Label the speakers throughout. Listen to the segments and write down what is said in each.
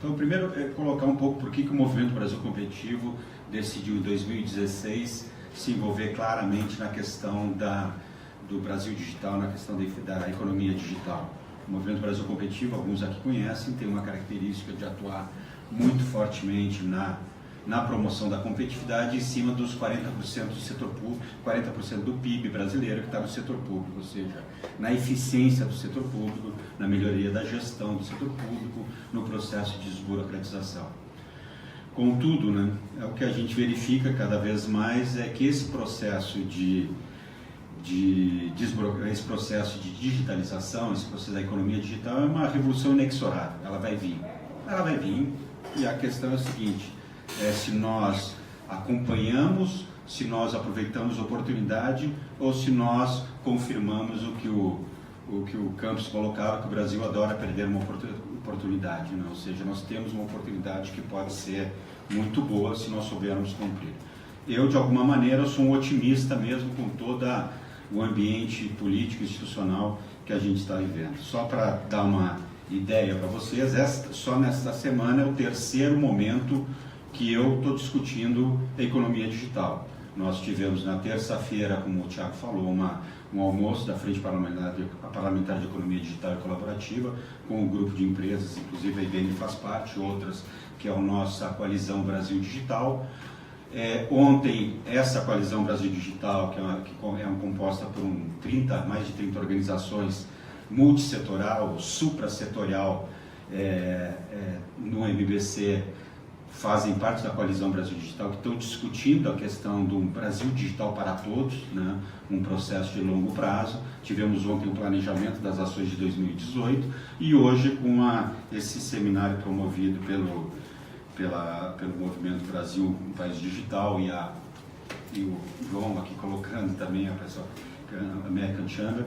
Speaker 1: Então, primeiro, colocar um pouco por que o Movimento Brasil Competitivo decidiu em 2016 se envolver claramente na questão do Brasil digital, na questão da economia digital. O Movimento Brasil Competitivo, alguns aqui conhecem, tem uma característica de atuar muito fortemente na promoção da competitividade em cima dos 40% do setor público, 40% do PIB brasileiro que está no setor público, ou seja, na eficiência do setor público, na melhoria da gestão do setor público, no processo de desburocratização. Contudo, né, o que a gente verifica cada vez mais é que esse processo esse processo de digitalização, esse processo da economia digital é uma revolução inexorável, ela vai vir, e a questão é a seguinte, se nós acompanhamos, se nós aproveitamos a oportunidade ou se nós confirmamos o que o Campos colocava, que o Brasil adora perder uma oportunidade, né? Ou seja, nós temos uma oportunidade que pode ser muito boa se nós soubermos cumprir. Eu, de alguma maneira, sou um otimista mesmo com todo o ambiente político e institucional que a gente está vivendo. Só para dar uma ideia para vocês, só nesta semana é o terceiro momento que eu estou discutindo a economia digital. Nós tivemos na terça-feira, como o Thiago falou, um almoço da Frente Parlamentar de Economia Digital e Colaborativa, com um grupo de empresas, inclusive a IBM faz parte, outras, que é a nossa Coalizão Brasil Digital. Ontem, essa Coalizão Brasil Digital, que é composta por mais de 30 organizações multissetorial, suprassetorial, no MBC, fazem parte da Coalizão Brasil Digital, que estão discutindo a questão do Brasil Digital para Todos, né? Um processo de longo prazo. Tivemos ontem o planejamento das ações de 2018 e hoje com esse seminário promovido pelo Movimento Brasil um País Digital e o João aqui colocando também a pessoa, a American Chamber.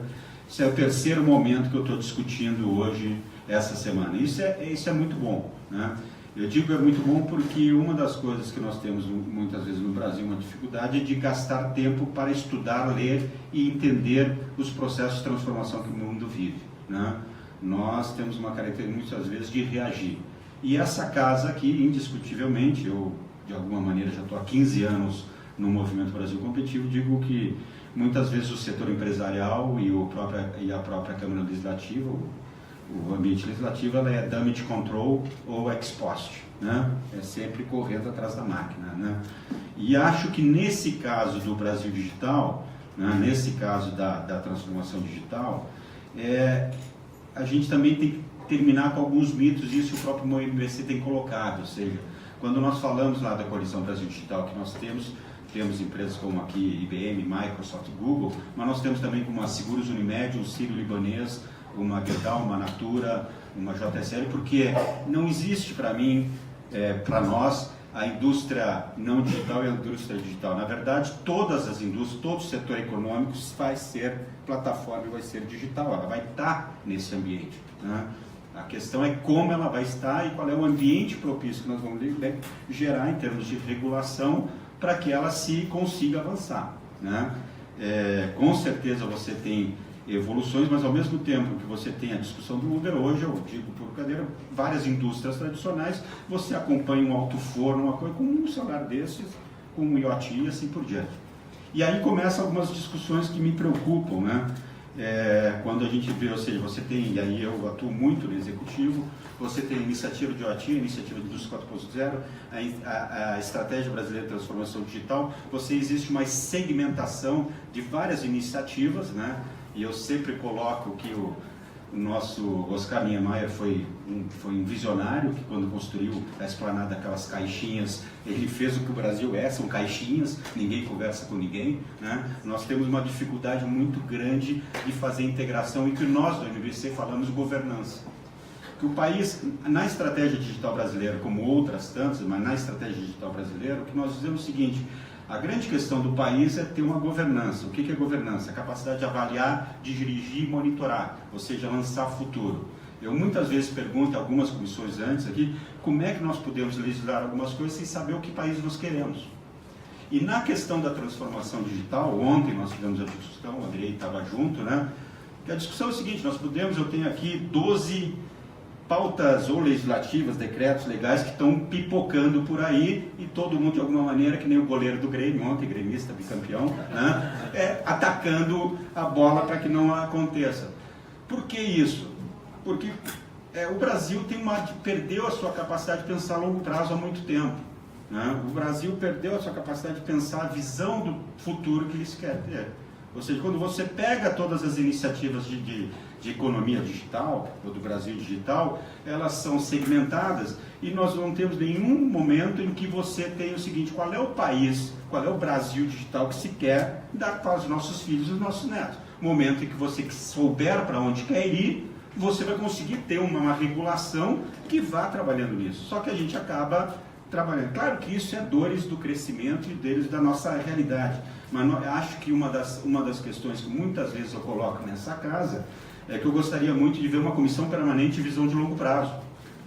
Speaker 1: Esse é o terceiro momento que eu estou discutindo hoje, essa semana. Isso é muito bom, né? Eu digo que é muito bom porque uma das coisas que nós temos muitas vezes no Brasil, uma dificuldade, é de gastar tempo para estudar, ler e entender os processos de transformação que o mundo vive, né? Nós temos uma característica muitas vezes de reagir. E essa casa aqui, indiscutivelmente, eu de alguma maneira já estou há 15 anos no Movimento Brasil Competitivo, digo que muitas vezes o setor empresarial e a própria Câmara Legislativa, o ambiente legislativo, ela é damage control ou ex post, né? É sempre correndo atrás da máquina, né? E acho que nesse caso do Brasil Digital, né, nesse caso da transformação digital, a gente também tem que terminar com alguns mitos, e isso o próprio MBC tem colocado, ou seja, quando nós falamos lá da Coalizão Brasil Digital, que nós temos empresas como aqui IBM, Microsoft, Google, mas nós temos também como a Seguros Unimed, um Sírio Libanês, uma Gerdau, uma Natura, uma JSL, porque não existe para mim, para nós, a indústria não digital e a indústria digital. Na verdade, todas as indústrias, todo o setor econômico vai ser plataforma e vai ser digital, ela vai estar nesse ambiente, né? A questão é como ela vai estar e qual é o ambiente propício que nós vamos gerar em termos de regulação para que ela se consiga avançar, né? Com certeza você tem evoluções, mas ao mesmo tempo que você tem a discussão do Uber, hoje eu digo por cadeira, várias indústrias tradicionais, você acompanha um alto-forno, uma coisa com um celular desses, com um IoT e assim por diante. E aí começam algumas discussões que me preocupam, né? Quando a gente vê, ou seja, você tem, e aí eu atuo muito no executivo, você tem a iniciativa de IoT, a iniciativa de Indústria 4.0, a Estratégia Brasileira de Transformação Digital, existe uma segmentação de várias iniciativas, né? E eu sempre coloco que o nosso Oscar Niemeyer foi um visionário que, quando construiu a esplanada daquelas caixinhas, ele fez o que o Brasil são caixinhas, ninguém conversa com ninguém, né? Nós temos uma dificuldade muito grande de fazer integração e que nós do MBC falamos governança. Que o país, na estratégia digital brasileira, como outras tantas, mas na estratégia digital brasileira, o que nós dizemos é o seguinte: a grande questão do país é ter uma governança. O que é governança? A capacidade de avaliar, de dirigir e monitorar, ou seja, lançar futuro. Eu muitas vezes pergunto a algumas comissões antes aqui, como é que nós podemos legislar algumas coisas sem saber o que país nós queremos. E na questão da transformação digital, ontem nós tivemos a discussão, o Andrei estava junto, né? Que a discussão é o seguinte: eu tenho aqui 12 pautas ou legislativas, decretos legais que estão pipocando por aí e todo mundo de alguma maneira, que nem o goleiro do Grêmio, ontem gremista, bicampeão, né, atacando a bola para que não aconteça. Por que isso? Porque o Brasil perdeu a sua capacidade de pensar a longo prazo há muito tempo. Né? O Brasil perdeu a sua capacidade de pensar a visão do futuro que eles querem ter. Ou seja, quando você pega todas as iniciativas de economia digital, ou do Brasil digital, elas são segmentadas e nós não temos nenhum momento em que você tem o seguinte: qual é o país, qual é o Brasil digital que se quer dar para os nossos filhos e os nossos netos. Momento em que você souber para onde quer ir, você vai conseguir ter uma regulação que vá trabalhando nisso. Só que a gente acaba trabalhando. Claro que isso é dores do crescimento e deles da nossa realidade, mas eu acho que uma das questões que muitas vezes eu coloco nessa casa é que eu gostaria muito de ver uma comissão permanente de visão de longo prazo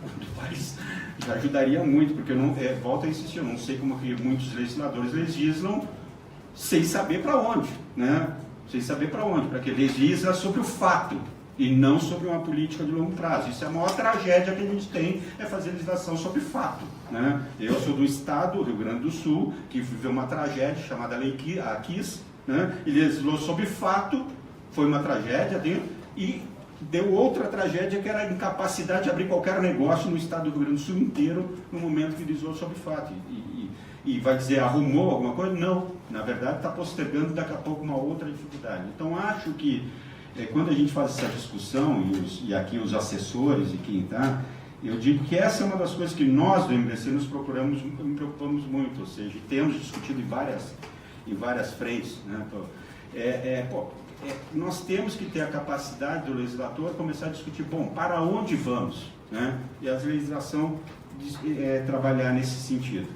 Speaker 1: do país. Já ajudaria muito, porque eu não, volto a insistir, eu não sei como que muitos legisladores legislam sem saber para onde, né? Sem saber para onde, para que legisla sobre o fato e não sobre uma política de longo prazo. Isso é a maior tragédia que a gente tem, é fazer legislação sobre fato. Né? Eu sou do estado, do Rio Grande do Sul, que viveu uma tragédia chamada Lei Kiss, né? E legislou sobre fato, foi uma tragédia dentro, e deu outra tragédia que era a incapacidade de abrir qualquer negócio no estado do Rio Grande do Sul inteiro no momento que legislou sobre fato. E vai dizer, arrumou alguma coisa? Não. Na verdade, está postergando daqui a pouco uma outra dificuldade. Então, acho que quando a gente faz essa discussão, e aqui os assessores e quem está, eu digo que essa é uma das coisas que nós do MDC nos preocupamos muito, ou seja, temos discutido em várias frentes. Né? Nós temos que ter a capacidade do legislador começar a discutir, bom, para onde vamos? Né? E a legislação trabalhar nesse sentido.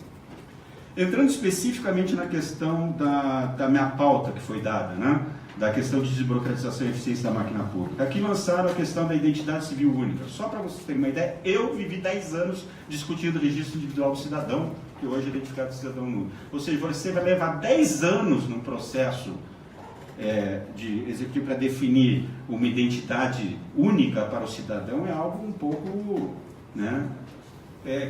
Speaker 1: Entrando especificamente na questão da minha pauta que foi dada, né? Da questão de desburocratização e eficiência da máquina pública. Aqui lançaram a questão da identidade civil única. Só para vocês terem uma ideia, eu vivi 10 anos discutindo o registro individual do cidadão, que hoje é identificado de cidadão nulo. Ou seja, você vai levar 10 anos num processo de executivo para definir uma identidade única para o cidadão, é algo um pouco, né,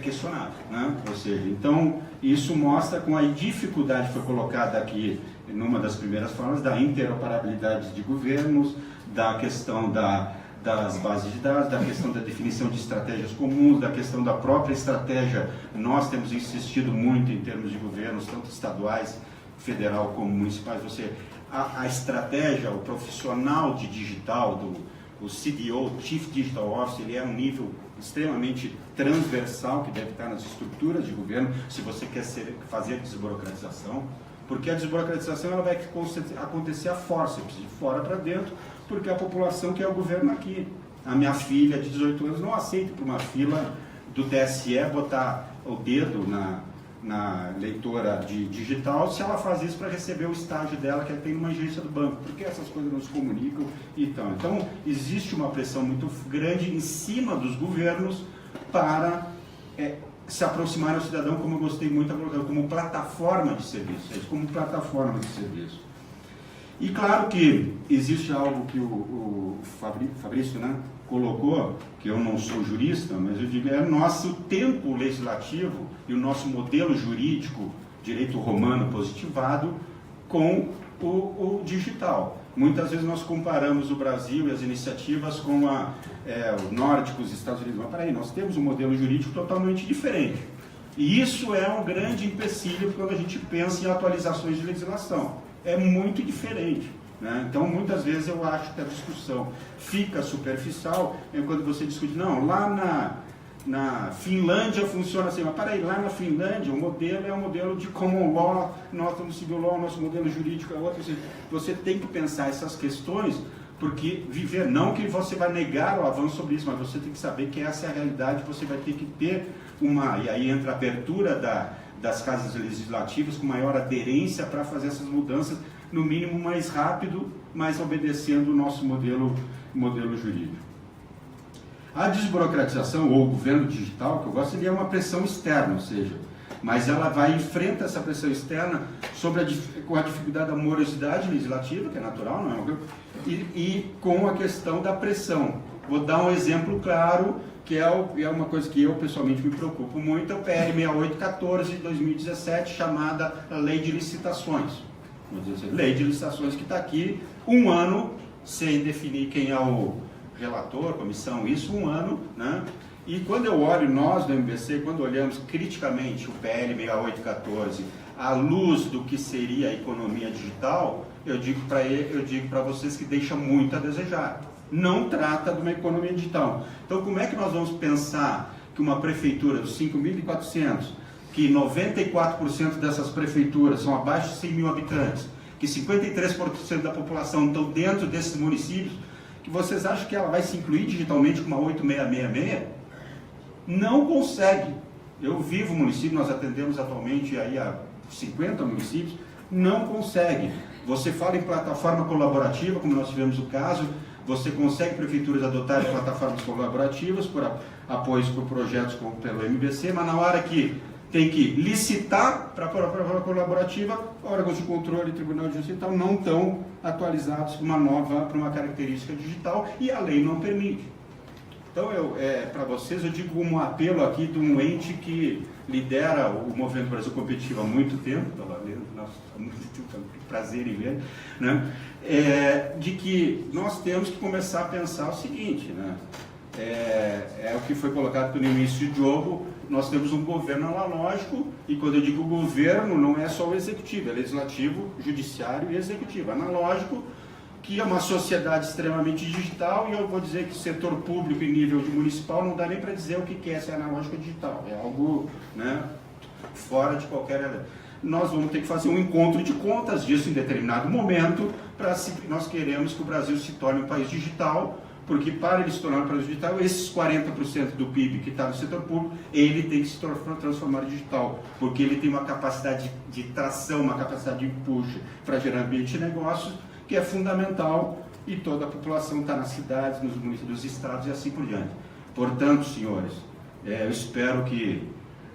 Speaker 1: questionável. Né? Ou seja, então, isso mostra com a dificuldade que foi colocada aqui numa das primeiras formas, da interoperabilidade de governos, da questão das bases de dados, da questão da definição de estratégias comuns, da questão da própria estratégia. Nós temos insistido muito em termos de governos, tanto estaduais, federal como municipais. A estratégia, o profissional de digital, o CDO, Chief Digital Officer, ele é um nível extremamente transversal que deve estar nas estruturas de governo, se você quer fazer desburocratização. Porque a desburocratização ela vai acontecer a força, de fora para dentro, porque a população quer o governo aqui. A minha filha de 18 anos não aceita para uma fila do TSE botar o dedo na leitora digital se ela faz isso para receber o estágio dela que ela tem numa agência do banco, porque essas coisas não se comunicam e tal. Então, existe uma pressão muito grande em cima dos governos para se aproximar ao cidadão, como eu gostei muito de colocar, como plataforma de serviço, como plataforma de serviço. E claro que existe algo que o Fabrício, né, colocou, que eu não sou jurista, mas eu digo, o nosso tempo legislativo e o nosso modelo jurídico, direito romano positivado, com o digital. Muitas vezes nós comparamos o Brasil e as iniciativas com o nórdico, os Estados Unidos. Mas peraí, nós temos um modelo jurídico totalmente diferente. E isso é um grande empecilho quando a gente pensa em atualizações de legislação. É muito diferente. Né? Então, muitas vezes eu acho que a discussão fica superficial quando você discute, não, lá na Finlândia funciona assim, mas peraí, lá na Finlândia o modelo é um modelo de common law, nós temos civil law, nosso modelo jurídico é outro. Você tem que pensar essas questões, porque viver, não que você vai negar o avanço sobre isso, mas você tem que saber que essa é a realidade, você vai ter que ter e aí entra a abertura das casas legislativas com maior aderência para fazer essas mudanças, no mínimo mais rápido, mas obedecendo o nosso modelo jurídico. A desburocratização, ou o governo digital, que eu gosto, ele é uma pressão externa, ou seja, mas ela enfrenta essa pressão externa com a dificuldade da morosidade legislativa, que é natural, não é? E com a questão da pressão. Vou dar um exemplo claro que é uma coisa que eu pessoalmente me preocupo muito, é o PL 6814 de 2017, chamada Lei de Licitações. Vamos dizer, Lei de Licitações que está aqui, 1 ano, sem definir quem é o relator, comissão, isso, 1 ano, né? E quando eu olho, nós do MBC, quando olhamos criticamente o PL 6814, à luz do que seria a economia digital, eu digo para vocês que deixa muito a desejar. Não trata de uma economia digital. Então, como é que nós vamos pensar que uma prefeitura dos 5.400, que 94% dessas prefeituras são abaixo de 100 mil habitantes, que 53% da população estão dentro desses municípios, que vocês acham que ela vai se incluir digitalmente com uma 8666? Não consegue. Eu vivo o município, nós atendemos atualmente aí a 50 municípios, não consegue. Você fala em plataforma colaborativa, como nós tivemos o caso, você consegue prefeituras adotarem plataformas colaborativas por apoios por projetos pelo MBC, mas na hora que tem que licitar para a plataforma colaborativa, órgãos de controle, Tribunal de Justiça e tal, não estão atualizados para uma característica digital e a lei não permite. Então, para vocês, eu digo um apelo aqui de um ente que lidera o Movimento Brasil Competitivo há muito tempo, prazer em ver, né? De que nós temos que começar a pensar o seguinte, né? O que foi colocado no início de jogo, nós temos um governo analógico, e quando eu digo governo, não é só o executivo, é legislativo, judiciário e executivo. Analógico, que é uma sociedade extremamente digital, e eu vou dizer que o setor público em nível de municipal não dá nem para dizer o que é ser analógico digital, é algo, né, fora de qualquer... Nós vamos ter que fazer um encontro de contas disso em determinado momento, nós queremos que o Brasil se torne um país digital, porque para ele se tornar um país digital, esses 40% do PIB que está no setor público, ele tem que se transformar em digital, porque ele tem uma capacidade de tração, uma capacidade de puxa para gerar ambiente de negócios, que é fundamental, e toda a população está nas cidades, nos municípios, nos estados e assim por diante. Portanto, senhores, eu espero que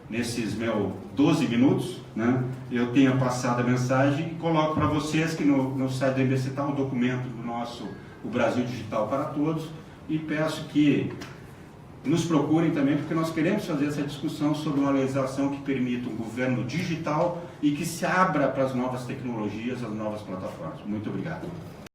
Speaker 1: nesses meus 12 minutos, né, eu tenha passado a mensagem e coloco para vocês que no site do MBC está um documento do nosso O Brasil Digital para Todos, e peço que nos procurem também, porque nós queremos fazer essa discussão sobre uma legislação que permita um governo digital e que se abra para as novas tecnologias, as novas plataformas. Muito obrigado.